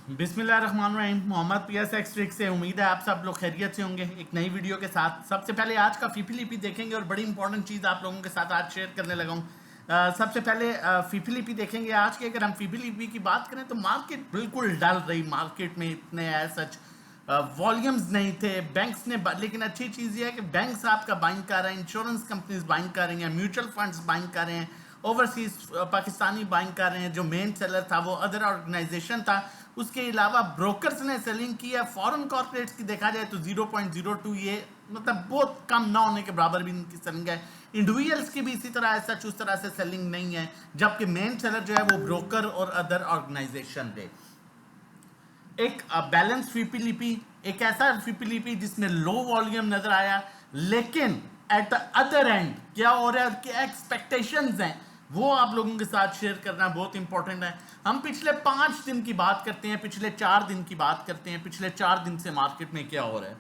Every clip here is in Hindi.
बिस्मिल्लाहिर्रहमानिर्रहीम। मोहम्मद PSX ट्रिक से उम्मीद है आप सब लोग खैरियत से होंगे एक नई वीडियो के साथ। सबसे पहले आज का फीफीलीपी देखेंगे और बड़ी इंपॉर्टेंट चीज़ आप लोगों के साथ आज शेयर करने लगा हूँ। सबसे पहले फीफीलीपी देखेंगे आज के। अगर हम फीफीलीपी की बात करें तो मार्केट बिल्कुल डल रही, मार्केट में इतने सच वॉल्यूम्स नहीं थे। बैंक्स ने लेकिन अच्छी चीज़ ये है कि बैंक्स आपका बाइंग कर रहे हैं, इंश्योरेंस कंपनीज बाइंग कर रही हैं, म्यूचुअल फंड्स बाइंग कर रहे हैं, ओवरसीज पाकिस्तानी बाइंग कर रहे हैं। जो मेन सेलर था वो अदर ऑर्गेनाइजेशन था, उसके अलावा ब्रोकर्स ने सेलिंग की है। फॉरेन कॉर्पोरेट्स की देखा जाए तो 0.02, ये मतलब बहुत कम ना होने के बराबर भी इनकी सेलिंग है। इंडिविजुअल्स की भी इसी तरह सच उस तरह से सेलिंग नहीं है, जबकि मेन सेलर जो है वो ब्रोकर और अदर ऑर्गेनाइजेशन थे। एक बैलेंस फीपीलीपी, एक ऐसा फीपीलीपी जिसमें लो वॉल्यूम नजर आया, लेकिन एट द अदर एंड क्या हो रहा है और क्या एक्सपेक्टेशंस हैं वो आप लोगों के साथ शेयर करना बहुत इंपॉर्टेंट है। हम पिछले 5 दिन की बात करते हैं, पिछले 4 दिन की बात करते हैं, पिछले 4 दिन से मार्केट में क्या हो रहा है।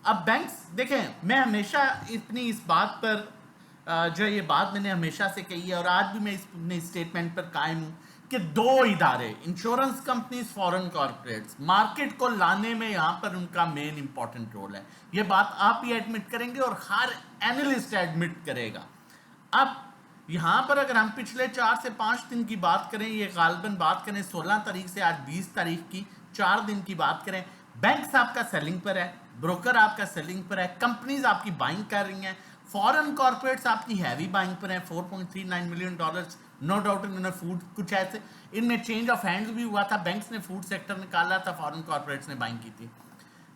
अब बैंक्स देखें, मैं हमेशा इतनी इस बात पर जो ये बात मैंने हमेशा से कही है और आज भी मैं इस स्टेटमेंट पर कायम हूं कि दो इदारे, insurance companies, foreign corporates, market को लाने में यहां पर उनका मेन इंपॉर्टेंट रोल है। ये बात आप ही एडमिट करेंगे और हर एनालिस्ट एडमिट करेगा। अब यहां पर अगर हम पिछले 4 से 5 दिन की बात करें, ये गालबन बात करें 16 तारीख से आज 20 तारीख की 4 दिन की बात करें, बैंक्स आपका सेलिंग पर है, ब्रोकर आपका सेलिंग पर है, कंपनीज आपकी बाइंग कर रही हैं, फॉरेन कॉर्पोरेट्स आपकी हैवी बाइंग पर हैं, $4.39 मिलियन। नो डाउट इन्होंने फूड कुछ ऐसे, इनमें चेंज ऑफ हैंड्स भी हुआ था, बैंक्स ने फूड सेक्टर निकाला था, फॉरेन कॉर्पोरेट्स ने बाइंग की थी।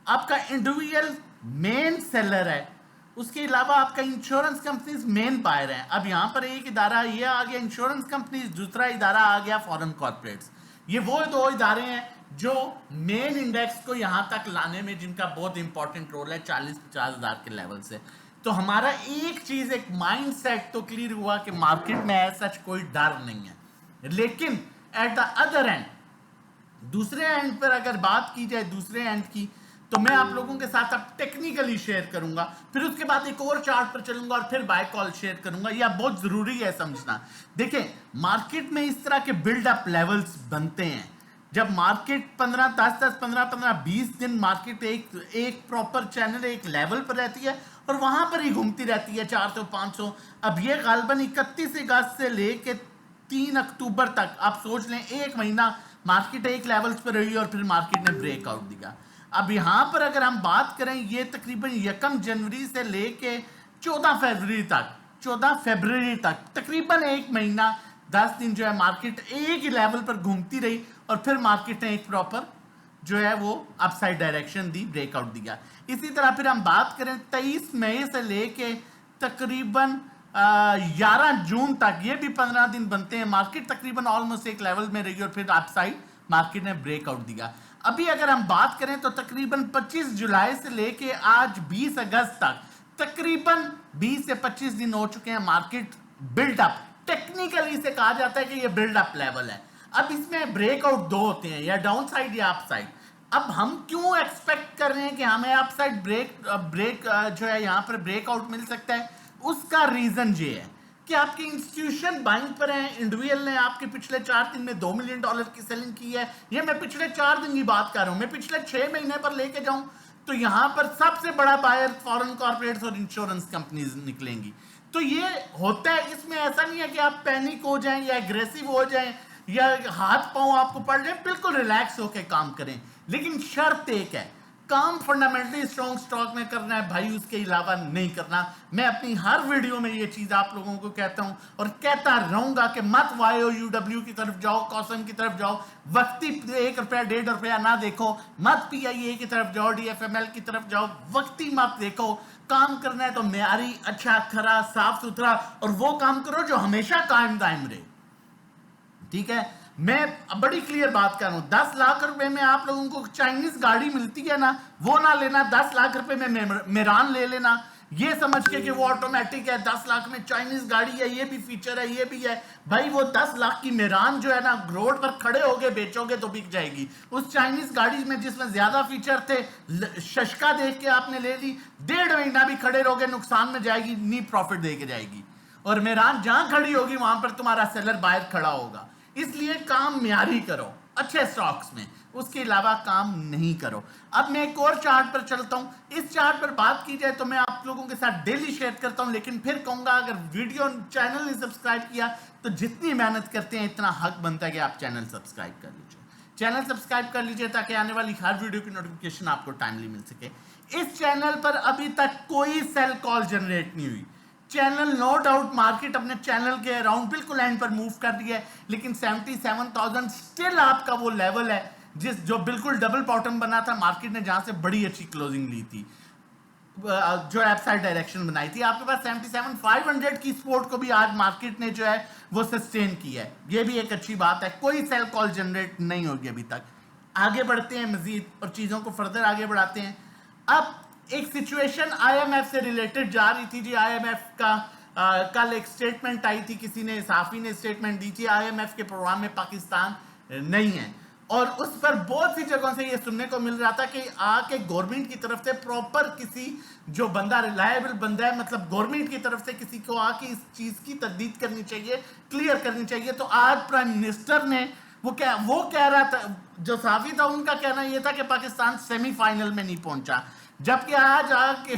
आपका इंडिविजुअल मेन सेलर है, उसके अलावा आपका इंश्योरेंस कंपनीज मेन बायर है। अब यहां पर एक इदारा ये आ गया इंश्योरेंस कंपनीज, दूसरा इदारा आ गया फॉरेन कॉर्पोरेट्स। ये वो दो इदारे हैं जो मेन इंडेक्स को यहां तक लाने में जिनका बहुत इंपॉर्टेंट रोल है 40-50 हजार के लेवल से। तो हमारा एक चीज, एक माइंड सेट तो क्लियर हुआ कि मार्केट में ऐसा कोई डर नहीं है। लेकिन एट द अदर एंड, दूसरे एंड पर अगर बात की जाए, दूसरे एंड की, तो मैं आप लोगों के साथ अब टेक्निकली शेयर करूंगा, फिर उसके बाद एक और चार्ट पर चलूंगा और फिर बाय कॉल शेयर करूंगा। यह बहुत जरूरी है समझना। देखें, मार्केट में इस तरह के बिल्डअप लेवल्स बनते हैं जब मार्केट 20 दिन मार्केट एक प्रॉपर चैनल, एक लेवल पर रहती है और वहां पर ही घूमती रहती है 400-500। अब ये गालबन 31 अगस्त से लेके 3 अक्टूबर तक आप सोच लें, एक महीना मार्केट एक लेवल्स पर रही और फिर मार्केट ने ब्रेकआउट दिया। अब यहां पर अगर हम बात करें, ये तकरीबन 1 जनवरी से लेके 14 फरवरी तक तकरीबन एक महीना 10 दिन जो है मार्केट एक ही लेवल पर घूमती रही और फिर मार्केट ने एक प्रॉपर जो है वो अपसाइड डायरेक्शन दी, ब्रेकआउट दिया। इसी तरह फिर हम बात करें 23 मई से लेके तकरीबन 11 जून तक, ये भी 15 दिन बनते हैं, मार्केट तकरीबन ऑलमोस्ट एक लेवल में रही और फिर अपसाइड मार्केट ने ब्रेकआउट दिया। अभी अगर हम बात करें तो तकरीबन 25 जुलाई से लेके आज 20 अगस्त तक तकरीबन 20 से 25 दिन हो चुके हैं मार्केट बिल्डअप। टेक्निकली इसे कहा जाता है कि ये बिल्डअप लेवल है। अब इसमें ब्रेकआउट दो होते हैं, या डाउन साइड या अप साइड। अब हम क्यों एक्सपेक्ट कर रहे हैं कि हमें अप साइड ब्रेक जो है यहां पर ब्रेकआउट मिल सकता है? उसका रीजन ये है कि आपके इंस्टीट्यूशन बाइंग पर हैं। इंडिविजुअल ने आपके पिछले 4 दिन में $2 मिलियन की सेलिंग की है। ये मैं पिछले 4 दिन की बात कर रहा हूं, मैं पिछले 6 महीने पर लेके जाऊं तो यहां पर सबसे बड़ा बायर फॉरेन कॉर्पोरेट्स और इंश्योरेंस कंपनीज निकलेंगी। तो ये होता है, इसमें ऐसा नहीं है कि आप पैनिक हो जाएं या एग्रेसिव हो जाएं या हाथ पांव आपको पड़ जाए। बिल्कुल रिलैक्स होकर काम करें, लेकिन शर्त एक है, काम फंडामेंटली स्ट्रॉन्ग स्टॉक में करना है भाई, उसके अलावा नहीं करना। मैं अपनी हर वीडियो में ये चीज आप लोगों को कहता हूं और कहता रहूंगा कि मत YOUW की तरफ जाओ, कॉसम की तरफ जाओ, वक्ती ₹1 ₹1.5 ना देखो, मत PIA की तरफ जाओ, DFML की तरफ जाओ, वक्ती मत देखो। काम करना है तो मेयारी, अच्छा खरा, साफ सुथरा, और वो काम करो जो हमेशा कायम दायम रहे। ठीक है, मैं बड़ी क्लियर बात कर रहा हूं। 10 लाख रुपए में आप लोगों को चाइनीज गाड़ी मिलती है ना, वो ना लेना। 10 लाख रुपए में मेरान ले लेना, ये समझ के कि वो ऑटोमेटिक है। 10 लाख में चाइनीज गाड़ी है, ये भी फीचर है, ये भी है। भाई वो 10 लाख की मेरान जो है ना, रोड पर खड़े होके बेचोगे तो बिक जाएगी। उस चाइनीज गाड़ी में जिसमें ज्यादा फीचर थे, शशका देख के आपने ले ली, 1.5 महीना भी खड़े रहोगे नुकसान में जाएगी, नी प्रॉफिट दे के जाएगी। और मेरान जहां खड़ी होगी वहां पर तुम्हारा सेलर बायर खड़ा होगा। इसलिए काम म्यारी करो। अच्छे स्टॉक्स में, उसके अलावा काम नहीं करो। अब मैं एक और चार्ट पर चलता हूं। इस चार्ट पर बात की जाए तो मैं आप लोगों के साथ डेली शेयर करता हूं, लेकिन फिर कहूंगा अगर वीडियो चैनल ने सब्सक्राइब किया तो जितनी मेहनत करते हैं इतना हक बनता है कि आप चैनल सब्सक्राइब कर लीजिए। चैनल सब्सक्राइब कर लीजिए ताकि आने वाली हर वीडियो की नोटिफिकेशन आपको टाइमली मिल सके। इस चैनल पर अभी तक कोई सेल कॉल जनरेट नहीं हुई। चैनल नो डाउट मार्केट अपने चैनल के अराउंड बिल्कुल एंड पर मूव कर रही है, लेकिन 77,000 स्टिल आपका वो लेवल है जो बिल्कुल डबल बॉटम बना था मार्केट ने, जहां से बड़ी अच्छी क्लोजिंग ली थी, जो अपसाइड डायरेक्शन बनाई थी। आपके पास 77,500 की सपोर्ट को भी आज मार्केट ने जो है वो सस्टेन की है, ये भी एक अच्छी बात है। कोई सेल कॉल जनरेट नहीं होगी अभी तक। आगे बढ़ते हैं मजीद और चीजों को फर्दर आगे बढ़ाते हैं। अब एक सिचुएशन आईएमएफ से रिलेटेड जा रही थी जी। आईएमएफ का कल एक स्टेटमेंट आई थी, किसी ने साफी ने स्टेटमेंट दी थी आईएमएफ के प्रोग्राम में पाकिस्तान नहीं है, और उस पर बहुत सी जगहों से ये सुनने को मिल रहा था कि आके गवर्नमेंट की तरफ से प्रॉपर किसी जो बंदा रिलायबल बंदा है, मतलब गवर्नमेंट की तरफ से किसी को आके इस चीज की तस्दीक करनी चाहिए, क्लियर करनी चाहिए। तो आज प्राइम मिनिस्टर ने वो कह रहा था, जो साफी था उनका कहना यह था कि पाकिस्तान सेमीफाइनल में नहीं पहुंचा, जबकि आज आके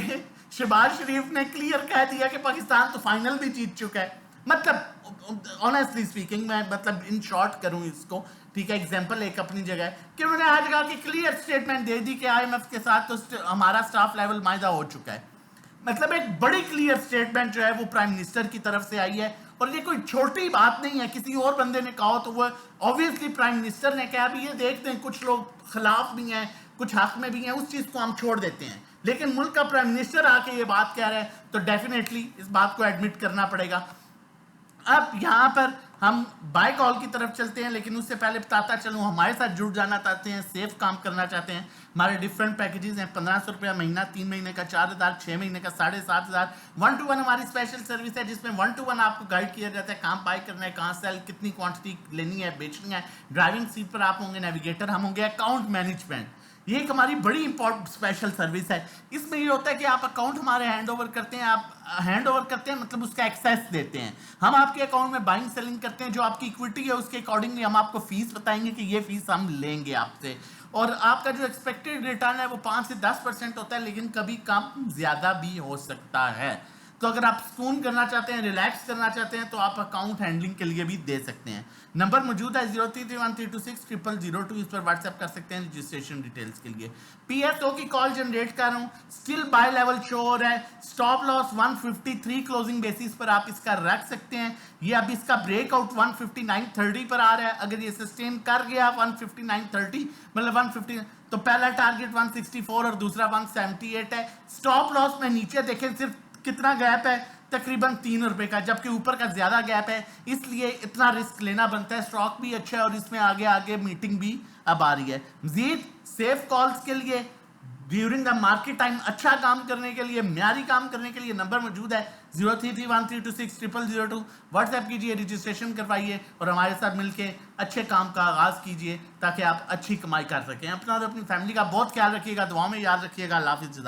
शहबाज शरीफ ने क्लियर कह दिया कि पाकिस्तान तो फाइनल भी जीत चुका है। मतलब ऑनेस्टली स्पीकिंग, मैं मतलब इन शॉर्ट करूं इसको, ठीक है, एग्जांपल एक अपनी जगह है कि उन्होंने आज कहा कि क्लियर स्टेटमेंट दे दी कि आईएमएफ के साथ तो हमारा स्टाफ लेवल मायदा हो चुका है। मतलब एक बड़ी क्लियर स्टेटमेंट जो है वो प्राइम मिनिस्टर की तरफ से आई है, और ये कोई छोटी बात नहीं है। किसी और बंदे ने कहा तो वो ऑब्वियसली प्राइम मिनिस्टर ने कहा। अभी ये देखते हैं, कुछ लोग खिलाफ भी हैं, कुछ हक में भी हैं, उस चीज को हम छोड़ देते हैं, लेकिन मुल्क का प्राइम मिनिस्टर आके ये बात कह रहा है तो डेफिनेटली इस बात को एडमिट करना पड़ेगा। अब यहां पर हम बाय कॉल की तरफ चलते हैं, लेकिन उससे पहले बताता चलूं, हमारे साथ जुड़ जाना चाहते हैं, सेफ काम करना चाहते हैं, हमारे डिफरेंट पैकेजेस हैं। 1500 रुपया महीना, 3 महीने का 4,000, 6 महीने का 7,500, 1-to-1 हमारी स्पेशल सर्विस है, जिसमें 1-to-1 आपको गाइड किया जाता है, कहाँ बाय करना है, कहाँ सेल, कितनी क्वांटिटी लेनी है, बेचनी है। ड्राइविंग सीट पर आप होंगे, नेविगेटर हम होंगे, अकाउंट मैनेजमेंट, ये एक हमारी बड़ी इंपॉर्टेंट स्पेशल सर्विस है। इसमें ये होता है कि आप अकाउंट हमारे हैंड ओवर करते हैं, आप हैंड ओवर करते हैं मतलब उसका एक्सेस देते हैं। हम आपके अकाउंट में बाइंग सेलिंग करते हैं, जो आपकी इक्विटी है उसके अकॉर्डिंगली हम आपको फीस बताएंगे कि ये फीस हम लेंगे आपसे, और आपका जो एक्सपेक्टेड रिटर्न है वो 5 से 10% होता है, लेकिन कभी कम ज्यादा भी हो सकता है। तो अगर आप सुकून करना चाहते हैं, रिलैक्स करना चाहते हैं, तो आप अकाउंट हैंडलिंग के लिए भी दे सकते हैं। नंबर मौजूद है 0331326002, इस पर व्हाट्सएप कर सकते हैं रजिस्ट्रेशन डिटेल्स के लिए। पीएसओ की कॉल जनरेट कर रहा हूं, स्टिल बाय लेवल शो हो रहा है, स्टॉप लॉस 153 क्लोजिंग बेसिस पर आप इसका रख सकते हैं। ये अब इसका ब्रेकआउट 159.30 पर आ रहा है। अगर ये सस्टेन कर गया 159.30 मतलब 150, तो पहला टारगेट 164 और दूसरा 178 है। स्टॉप लॉस में नीचे देखें सिर्फ कितना गैप है, तकरीबन 3 रुपए का, जबकि ऊपर का ज्यादा गैप है, इसलिए इतना रिस्क लेना बनता है। स्टॉक भी अच्छा है और इसमें आगे आगे मीटिंग भी अब आ रही है। मजीद सेफ कॉल्स के लिए ड्यूरिंग द मार्केट टाइम अच्छा काम करने के लिए, म्यारी काम करने के लिए नंबर मौजूद है 0331326002। व्हाट्सएप कीजिए, रजिस्ट्रेशन करवाइए और हमारे साथ मिलकर अच्छे काम का आगाज कीजिए ताकि आप अच्छी कमाई कर सकें। अपना और अपनी फैमिली का बहुत ख्याल रखिएगा, दुआओं में याद रखिएगा। अल्लाह हाफिज़।